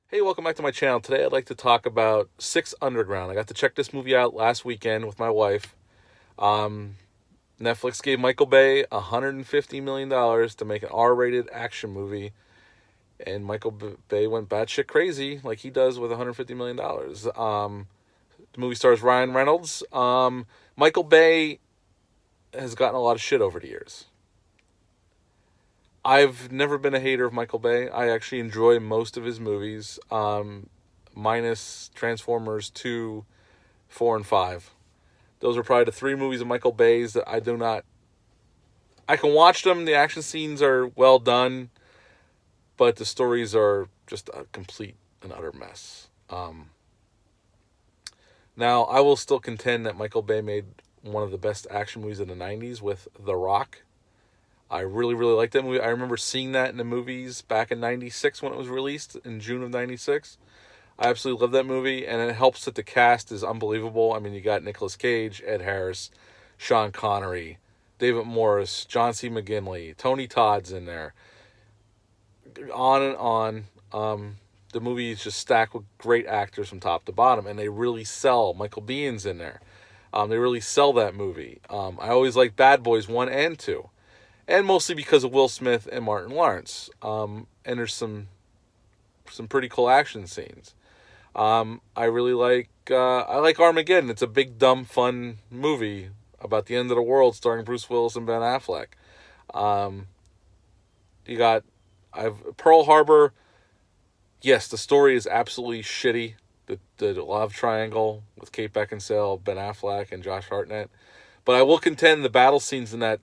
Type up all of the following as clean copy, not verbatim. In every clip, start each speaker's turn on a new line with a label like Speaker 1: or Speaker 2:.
Speaker 1: Hey, welcome back to my channel. Today I'd like to talk about Six Underground. I got to check this movie out last weekend with my wife. Um, Netflix gave Michael Bay $150 million to make an R-rated action movie, and Bay went batshit crazy like he does with $150 million. The movie stars Ryan Reynolds. Michael Bay has gotten a lot of shit over the years. I've never been a hater of Michael Bay. I actually enjoy most of his movies, minus Transformers 2, 4, and 5. Those are probably the three movies of Michael Bay's that I do not. I can watch them. The action scenes are well done, but the stories are just a complete and utter mess. Now, I will still contend that Michael Bay made one of the best action movies in the 90s with The Rock. I really, really liked that movie. I remember seeing that in the movies back in 96 when it was released in June of 96. I absolutely love that movie, and it helps that the cast is unbelievable. I mean, you got Nicolas Cage, Ed Harris, Sean Connery, David Morris, John C. McGinley, Tony Todd's in there. On and on. The movie is just stacked with great actors from top to bottom, and they really sell. Michael Bihn's in there. They really sell that movie. I always like Bad Boys 1 and 2. And mostly because of Will Smith and Martin Lawrence. And there's some pretty cool action scenes. I really like Armageddon. It's a big, dumb, fun movie about the end of the world, starring Bruce Willis and Ben Affleck. Um, you got I've Pearl Harbor. Yes, the story is absolutely shitty. The love triangle with Kate Beckinsale, Ben Affleck, and Josh Hartnett. But I will contend the battle scenes in that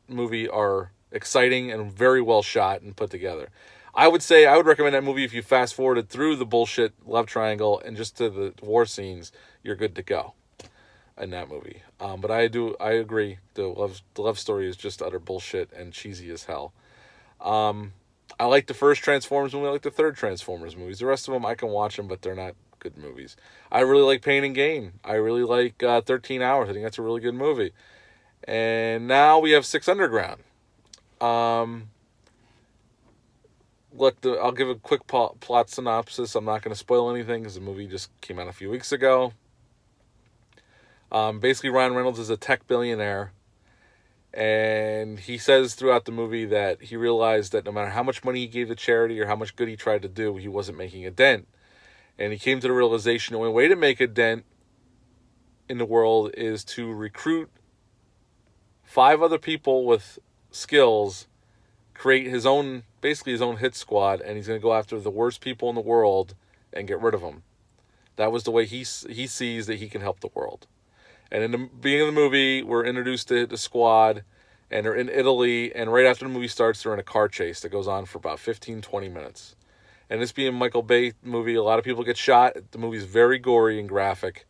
Speaker 1: movie are exciting and very well shot and put together. I would recommend that movie if you fast forwarded through the bullshit love triangle and just to the war scenes, you're good to go in that movie. But I agree. The love story is just utter bullshit and cheesy as hell. I like the first Transformers movie. I like the third Transformers movies. The rest of them I can watch them, but they're not good movies. I really like Pain and Gain. I really like 13 Hours. I think that's a really good movie. And now we have Six Underground. I'll give a quick plot synopsis. I'm not going to spoil anything because the movie just came out a few weeks ago. Basically, Ryan Reynolds is a tech billionaire. And he says throughout the movie that he realized that no matter how much money he gave to charity or how much good he tried to do, he wasn't making a dent. And he came to the realization the only way to make a dent in the world is to recruit 5 other people with skills, create basically his own hit squad, and he's going to go after the worst people in the world and get rid of them. That was the way he sees that he can help the world. And in the beginning of the movie, we're introduced to the squad, and they're in Italy, and right after the movie starts, they're in a car chase that goes on for about 15, 20 minutes. And this being a Michael Bay movie, a lot of people get shot. The movie's very gory and graphic.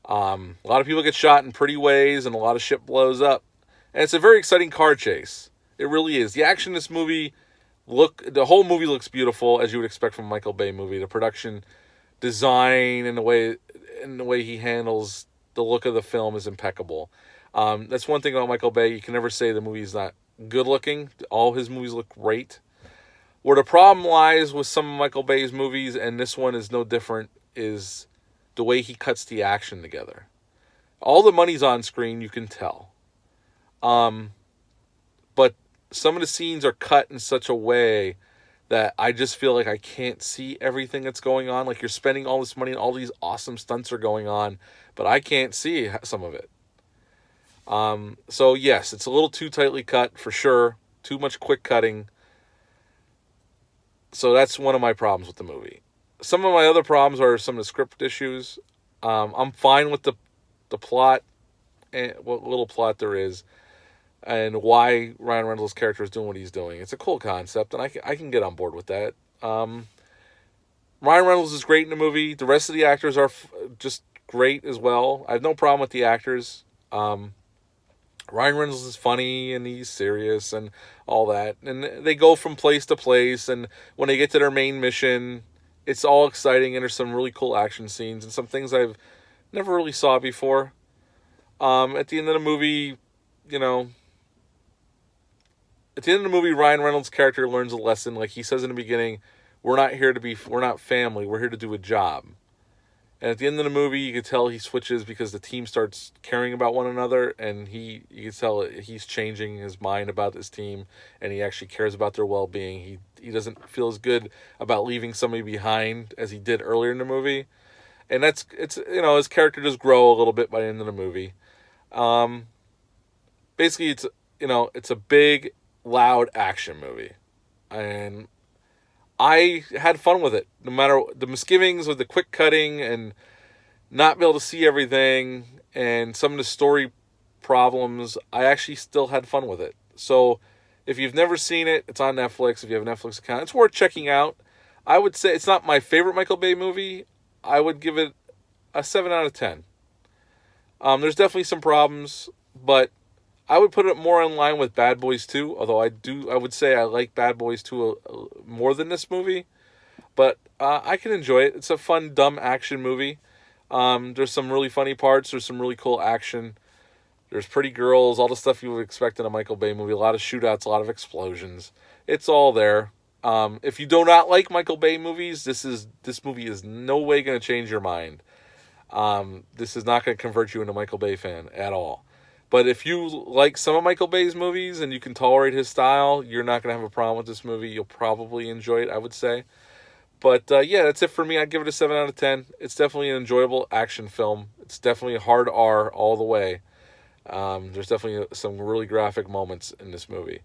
Speaker 1: A lot of people get shot in pretty ways, and a lot of shit blows up. And it's a very exciting car chase. It really is. The action in this movie, the whole movie looks beautiful, as you would expect from a Michael Bay movie. The production design and the way he handles the look of the film is impeccable. That's one thing about Michael Bay. You can never say the movie's not good looking. All his movies look great. Where the problem lies with some of Michael Bay's movies, and this one is no different, is the way he cuts the action together. All the money's on screen, you can tell. But some of the scenes are cut in such a way that I just feel like I can't see everything that's going on. Like, you're spending all this money and all these awesome stunts are going on, but I can't see some of it. So yes, it's a little too tightly cut for sure. Too much quick cutting. So that's one of my problems with the movie. Some of my other problems are some of the script issues. I'm fine with the plot, and what little plot there is, and why Ryan Reynolds' character is doing what he's doing. It's a cool concept, and I can get on board with that. Ryan Reynolds is great in the movie. The rest of the actors are just great as well. I have no problem with the actors. Ryan Reynolds is funny and he's serious and all that. And they go from place to place, and when they get to their main mission, it's all exciting, and there's some really cool action scenes and some things I've never really saw before. At the end of the movie, Ryan Reynolds' character learns a lesson. Like he says in the beginning, we're not family. We're here to do a job. And at the end of the movie, you could tell he switches because the team starts caring about one another, and you can tell he's changing his mind about this team, and he actually cares about their well-being. He doesn't feel as good about leaving somebody behind as he did earlier in the movie, and his character does grow a little bit by the end of the movie. Um, Basically, it's a big, loud action movie, and I had fun with it. No matter the misgivings with the quick cutting and not be able to see everything and some of the story problems, I actually still had fun with it. So if you've never seen it, it's on Netflix. If you have a Netflix account, it's worth checking out. I would say it's not my favorite Michael Bay movie. I would give it a 7 out of 10. There's definitely some problems, but I would put it more in line with Bad Boys 2, although I would say I like Bad Boys 2 more than this movie. But I can enjoy it. It's a fun, dumb action movie. There's some really funny parts. There's some really cool action. There's pretty girls, all the stuff you would expect in a Michael Bay movie. A lot of shootouts, a lot of explosions. It's all there. If you do not like Michael Bay movies, this movie is no way going to change your mind. This is not going to convert you into a Michael Bay fan at all. But if you like some of Michael Bay's movies and you can tolerate his style, you're not going to have a problem with this movie. You'll probably enjoy it, I would say. But yeah, that's it for me. I'd give it a 7 out of 10. It's definitely an enjoyable action film. It's definitely a hard R all the way. There's definitely some really graphic moments in this movie.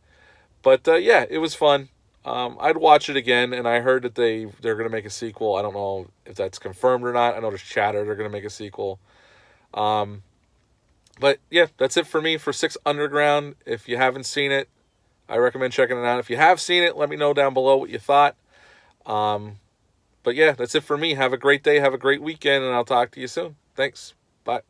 Speaker 1: But yeah, it was fun. I'd watch it again, and I heard that they're going to make a sequel. I don't know if that's confirmed or not. I know there's chatter they're going to make a sequel. But yeah, that's it for me for Six Underground. If you haven't seen it, I recommend checking it out. If you have seen it, let me know down below what you thought. But yeah, that's it for me. Have a great day. Have a great weekend, and I'll talk to you soon. Thanks. Bye.